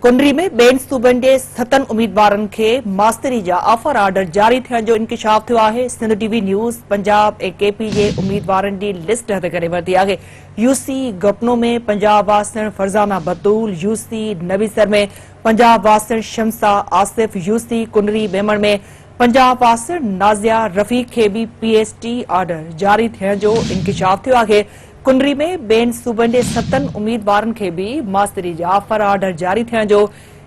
कुंडरी में बेन सूबनि जे 7 उम्मीदवारनि खे मास्तरी जा ऑफर ऑर्डर जारी थियण जो इंकिशाफ थियो आहे। सिंध टीवी न्यूज़ पंजाब ऐं केपी जे उम्मीदवारनि जी लिस्ट हथ करे वरिती आहे। यूसी गपनो में पंजाब वासण फरज़ाना बतूल, यूसी नवीसर में पंजाब वासण शमसा आसिफ, यूसी कुंडरी बेमण में पंजाब वासण नाज़िया रफ़ीक खे भी पीएसटी ऑर्डर जारी थियण जो इंकिशाफ थियो आहे। कुंडरी में बेन सूबनि जे 7 उम्मीदवारनि खे भी मास्तरी जा ऑफर ऑर्डर जारी थियण जो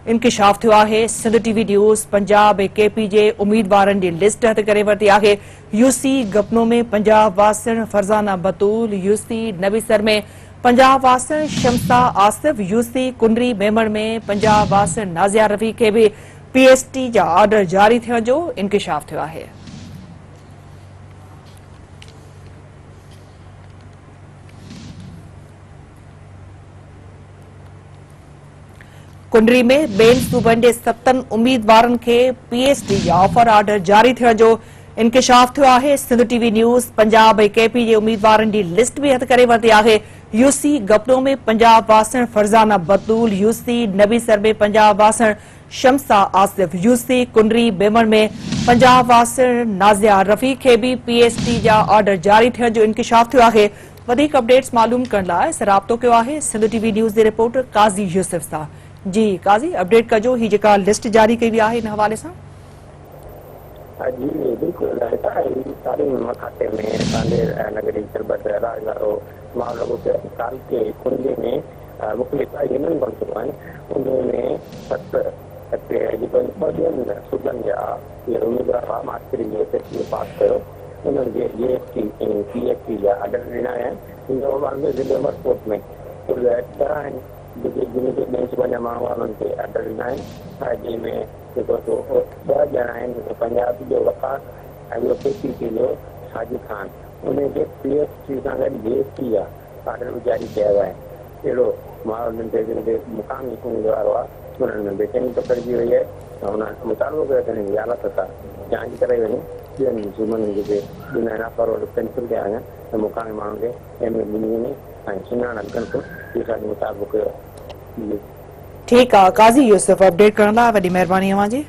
इंकिशाफ थियो आहे। सिंध टीवी न्यूज़ पंजाब ऐं केपी जे उम्मीदवारनि जी लिस्ट हथ करे वरिती आहे। यूसी गपनो में पंजाब वासण फरज़ाना बतूल, यूसी नवीसर में पंजाब वासण शमसा आसिफ, यूसी कुंडरी बेमण में पंजाब वासण नाज़िया रफ़ीक खे भी पीएसटी जा ऑर्डर जारी थियण जो इंकिशाफ थियो आहे। कुंडरी में बेन सूबनि जे 7 उम्मीदवारनि खे पीएसटी जा ऑफर ऑर्डर जारी थियण जो इंकिशाफ थियो आहे। सिंध टीवी न्यूज़ पंजाब ऐं केपी जे उम्मीदवारनि जी लिस्ट भी हथ करे वरिती आहे। यूसी गपनो में पंजाब वासण फरज़ाना बतूल, यूसी नवीसर में पंजाब वासण शमसा आसिफ, यूसी कुंडरी बेमण में पंजाब वासण नाज़िया रफ़ीक खे भी पीएसटी जा ऑर्डर जारी थियण जो इंकिशाफ थियो आहे। वधीक अपडेट्स मालूम करण लाइ राब्तो कयो आहे सिंध टीवी न्यूज़ जे रिपोर्टर काज़ी यूसुफ सां। जी काज़ी अपडेट कजो, ही जेका लिस्ट जारी कई आहे इन हवाले से। जी बिल्कुल सारे खाते में नगरी सरबत राजगारो मामलो साल के कुंडे में मुख्तलिफ यूनियन बन चुका है। उनमें 7 सूबन जा उम्मीदवार मास्तरी जो पास कयो उन्होंने जीएसटी पीएसटी जा ऑर्डर ॾिना आहिनि। ज़िले मरकोट में माण्हुनि खे ऑर्डर ॾिना आहिनि जंहिंमें जेको 2 ॼणा आहिनि पंजाब जो वकास ऐं ॿियो केपीसी जो साजिद खान। उनखे पीएसटी सां गॾु जीएसटी जा ऑर्डर बि जारी कया विया आहिनि। अहिड़ो माण्हुनि ते जिनखे मुक़ामी उम्मीदवार हुआ उन्हनि में बेचैनी पकड़जी वई आहे ऐं उन मुतालबो कयो त हिनजी हालत सां जांच कराई वञे। ॿियनि सूबनि जेके ॾिना आहिनि ऑफर ऑर्डर कैंसिल कया आहिनि त मुक़ामी माण्हुनि खे अहमियत ॾिनी वञे ऐं सुञाणप कनि इहो मुताबिक़। ठीक है काज़ी यूसुफ अपडेट करण लाइ वॾी महिरबानी अव्हां जी।